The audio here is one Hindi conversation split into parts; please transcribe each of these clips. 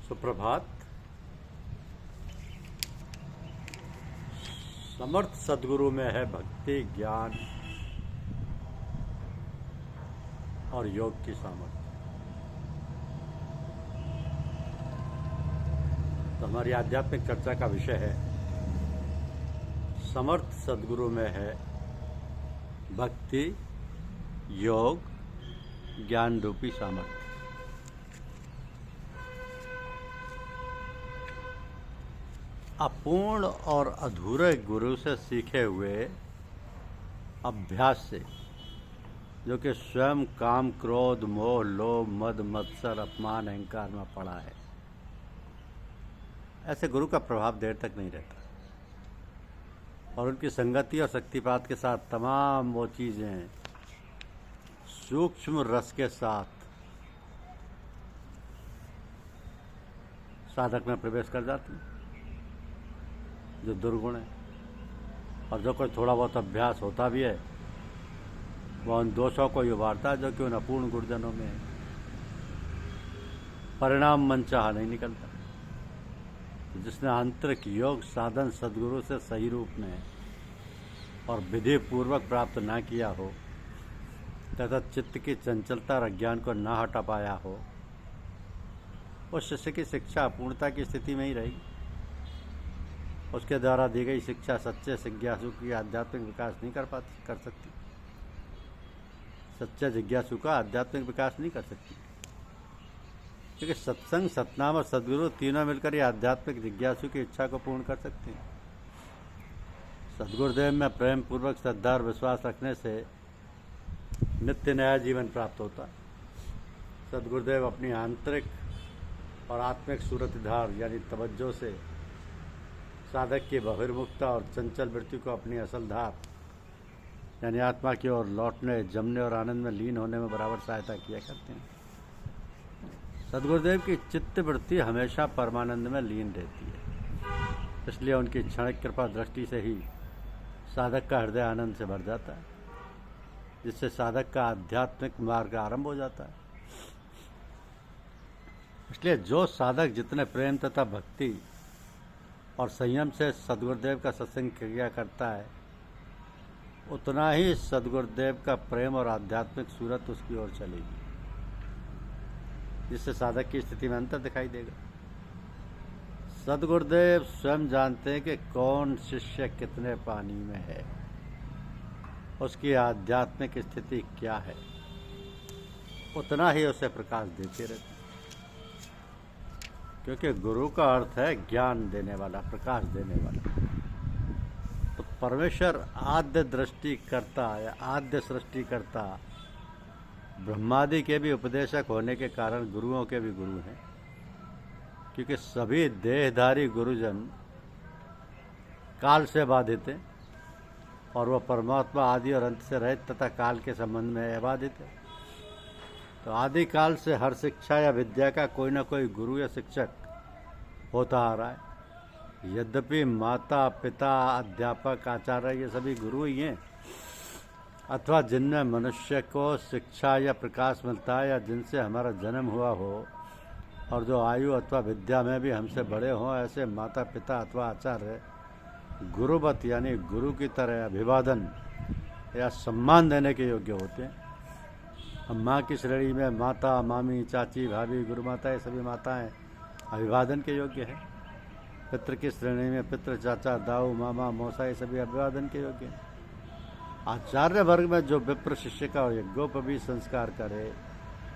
सुप्रभात। समर्थ सदगुरु में है भक्ति, ज्ञान और योग की सामर्थ्य। तो हमारी आध्यात्मिक चर्चा का विषय है समर्थ सदगुरु में है भक्ति, योग, ज्ञान रूपी सामर्थ्य। अपूर्ण और अधूरे गुरु से सीखे हुए अभ्यास से, जो कि स्वयं काम, क्रोध, मोह, लोभ, मद, मत्सर, अपमान, अहंकार में पड़ा है, ऐसे गुरु का प्रभाव देर तक नहीं रहता और उनकी संगति और शक्तिपात के साथ तमाम वो चीज़ें सूक्ष्म रस के साथ साधक में प्रवेश कर जाती हैं, जो दुर्गुण है। और जो कोई थोड़ा बहुत अभ्यास होता भी है, वह उन दोषों को ही उभारता है जो कि उन अपूर्ण गुरुजनों में है। परिणाम मनचाहा नहीं निकलता। जिसने आंतरिक योग साधन सद्गुरु से सही रूप में और विधि पूर्वक प्राप्त ना किया हो तथा चित्त की चंचलता और अज्ञान को ना हटा पाया हो, उस शिष्य की शिक्षा अपूर्णता की स्थिति में ही रहेगी। उसके द्वारा दी गई शिक्षा सच्चे जिज्ञासु की आध्यात्मिक विकास नहीं कर सकती। सच्चे जिज्ञासु का आध्यात्मिक विकास नहीं कर सकती, क्योंकि सत्संग, सतनाम और सद्गुरु तीनों मिलकर ये आध्यात्मिक जिज्ञासु की इच्छा को पूर्ण कर सकते हैं। सद्गुरुदेव में प्रेम पूर्वक श्रद्धा और विश्वास रखने से नित्य नया जीवन प्राप्त होता है। सद्गुरुदेव अपनी आंतरिक और आत्मिक सूरत धार यानी तवज्जो से साधक की बहिर्मुखता और चंचल वृत्ति को अपनी असल धार यानी आत्मा की ओर लौटने, जमने और आनंद में लीन होने में बराबर सहायता किया करते हैं। सद्गुरुदेव की चित्त वृत्ति हमेशा परमानंद में लीन रहती है, इसलिए उनकी क्षणिक कृपा दृष्टि से ही साधक का हृदय आनंद से भर जाता है, जिससे साधक का आध्यात्मिक मार्ग आरंभ हो जाता है। इसलिए जो साधक जितने प्रेम तथा भक्ति और संयम से सद्गुरुदेव का सत्संग क्रिया करता है, उतना ही सद्गुरुदेव का प्रेम और आध्यात्मिक सूरत उसकी ओर चलेगी, जिससे साधक की स्थिति में अंतर दिखाई देगा। सद्गुरुदेव स्वयं जानते हैं कि कौन शिष्य कितने पानी में है, उसकी आध्यात्मिक स्थिति क्या है, उतना ही उसे प्रकाश देते रहते हैं। क्योंकि गुरु का अर्थ है ज्ञान देने वाला, प्रकाश देने वाला। तो परमेश्वर आद्य दृष्टि करता या आद्य सृष्टि करता ब्रह्मादि के भी उपदेशक होने के कारण गुरुओं के भी गुरु हैं, क्योंकि सभी देहधारी गुरुजन काल से बाधित हैं और वह परमात्मा आदि और अंत से रहित तथा काल के संबंध में अबाधित है। तो आदि काल से हर शिक्षा या विद्या का कोई ना कोई गुरु या शिक्षक होता आ रहा है। यद्यपि माता, पिता, अध्यापक, आचार्य ये सभी गुरु ही हैं, अथवा जिनमें मनुष्य को शिक्षा या प्रकाश मिलता है या जिनसे हमारा जन्म हुआ हो और जो आयु अथवा विद्या में भी हमसे बड़े हों, ऐसे माता पिता अथवा आचार्य गुरुवत यानी गुरु की तरह अभिवादन या सम्मान देने के योग्य होते हैं। हम माँ की श्रेणी में माता, मामी, चाची, भाभी, गुरु माता, ये सभी माताएं अभिवादन के योग्य हैं। पितृ की श्रेणी में पितृ, चाचा, दाऊ, मामा, मौसा, ये सभी अभिवादन के योग्य हैं। आचार्य वर्ग में जो विप्र शिष्य का यज्ञोपवीत संस्कार करे,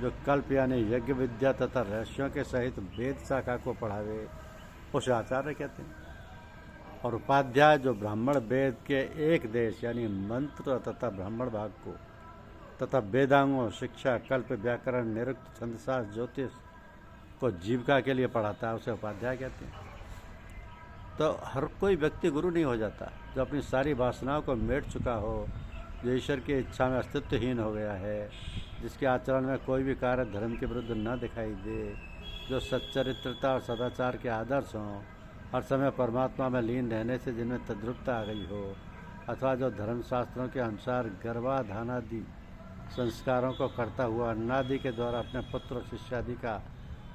जो कल्प यानी यज्ञ विद्या तथा रहस्यों के सहित वेद शाखा को पढ़ावे, उसे आचार्य कहते हैं। और उपाध्याय जो ब्राह्मण वेद के एक देश यानी मंत्र तथा ब्राह्मण भाग को तथा वेदांगों, शिक्षा, कल्प, व्याकरण, निरुक्त, छंदशास्त्र, ज्योतिष को जीविका के लिए पढ़ाता है, उसे उपाध्याय कहते हैं। तो हर कोई व्यक्ति गुरु नहीं हो जाता। जो अपनी सारी वासनाओं को मेट चुका हो, जो ईश्वर की इच्छा में अस्तित्वहीन हो गया है, जिसके आचरण में कोई भी कार्य धर्म के विरुद्ध न दिखाई दे, जो सच्चरित्रता और सदाचार के आदर्श हों, हर समय परमात्मा में लीन रहने से जिनमें तद्रुपता आ गई हो, अथवा जो धर्मशास्त्रों के अनुसार गर्भाधानादि संस्कारों को करता हुआ अन्नादि के द्वारा अपने पुत्र और शिष्यादि का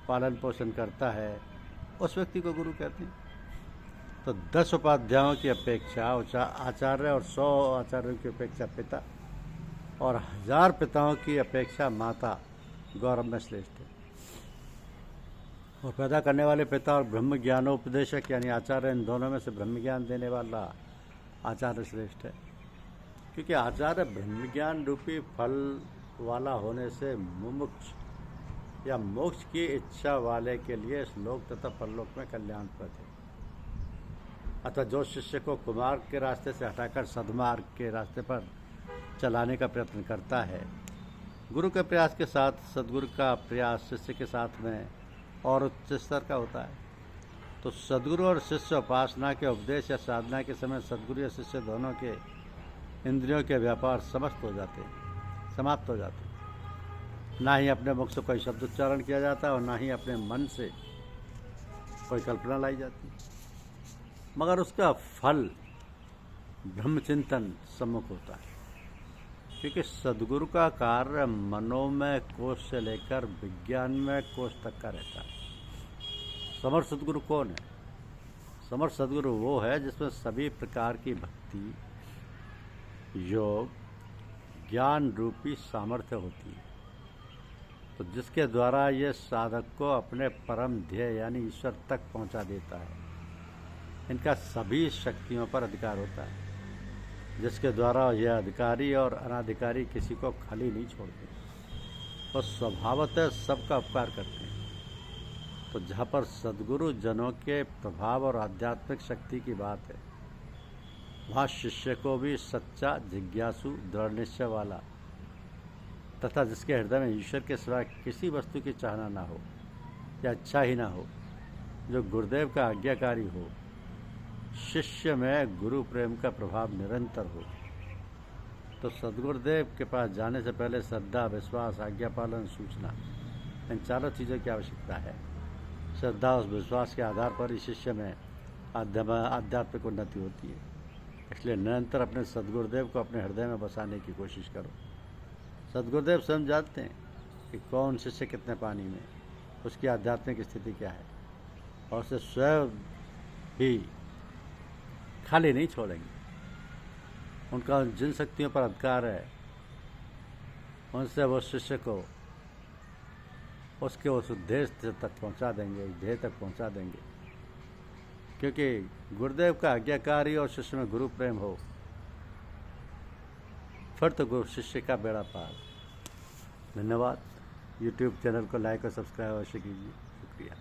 पालन पोषण करता है, उस व्यक्ति को गुरु कहते हैं। तो 10 उपाध्यायों की अपेक्षा आचार्य और 100 आचार्यों की अपेक्षा पिता और 1000 पिताओं की अपेक्षा माता गौरव में श्रेष्ठ है। और पैदा करने वाले पिता और ब्रह्म ज्ञानोपदेशक यानी आचार्य, इन दोनों में से ब्रह्म ज्ञान देने वाला आचार्य श्रेष्ठ है, क्योंकि आचार्य ब्रह्म ज्ञान रूपी फल वाला होने से मुमुक्ष या मोक्ष की इच्छा वाले के लिए इस लोक तथा परलोक में कल्याणप्रद है। अतः जो शिष्य को कुमार्ग के रास्ते से हटाकर सद्मार्ग के रास्ते पर चलाने का प्रयत्न करता है, गुरु के प्रयास के साथ सद्गुरु का प्रयास शिष्य के साथ में और उच्च स्तर का होता है, तो सद्गुरु और शिष्य उपासना के उपदेश या साधना के समय सद्गुरु या शिष्य दोनों के इंद्रियों के व्यापार समाप्त हो जाते हैं। ना ही अपने मुख से कोई शब्द उच्चारण किया जाता है और ना ही अपने मन से कोई कल्पना लाई जाती, मगर उसका फल ब्रह्मचिंतन सम्मुख होता है, क्योंकि सद्गुरु का कार्य मनोमय कोश से लेकर विज्ञानमय कोश तक का रहता है। समर्थ सद्गुरु कौन है? समर्थ सद्गुरु वो है जिसमें सभी प्रकार की भक्ति, योग, ज्ञान रूपी सामर्थ्य होती है, तो जिसके द्वारा ये साधक को अपने परम ध्येय यानी ईश्वर तक पहुंचा देता है। इनका सभी शक्तियों पर अधिकार होता है, जिसके द्वारा यह अधिकारी और अनाधिकारी किसी को खाली नहीं छोड़ते, वो स्वभावतः सबका उपकार करते हैं। तो जहाँ पर सद्गुरु जनों के प्रभाव और आध्यात्मिक शक्ति की बात है, वहाँ शिष्य को भी सच्चा, जिज्ञासु, दृढ़ निश्चय वाला तथा जिसके हृदय में ईश्वर के सिवा किसी वस्तु की चाहना ना हो या इच्छा ही ना हो, जो गुरुदेव का आज्ञाकारी हो, शिष्य में गुरु प्रेम का प्रभाव निरंतर हो, तो सद्गुरुदेव के पास जाने से पहले श्रद्धा, विश्वास, आज्ञा पालन, सूचना, इन चारों चीज़ों की आवश्यकता है। श्रद्धा और विश्वास के आधार पर ही शिष्य में आध्यात्मिक उन्नति होती है। इसलिए निरंतर अपने सद्गुरुदेव को अपने हृदय में बसाने की कोशिश करो। सद्गुरुदेव स्वयं जानते हैं कि कौन शिष्य कितने पानी में, उसकी आध्यात्मिक स्थिति क्या है, और उसे स्वयं भी खाली नहीं छोड़ेंगे। उनका जिन शक्तियों पर अधिकार है, उनसे वो शिष्य को उसके उस उद्देश्य तक पहुंचा देंगे, उस ध्येय तक पहुंचा देंगे, क्योंकि गुरुदेव का आज्ञाकारी और शिष्य में गुरु प्रेम हो, फिर तो गुरु शिष्य का बेड़ा पार। धन्यवाद। YouTube चैनल को लाइक और सब्सक्राइब अवश्य कीजिए। शुक्रिया।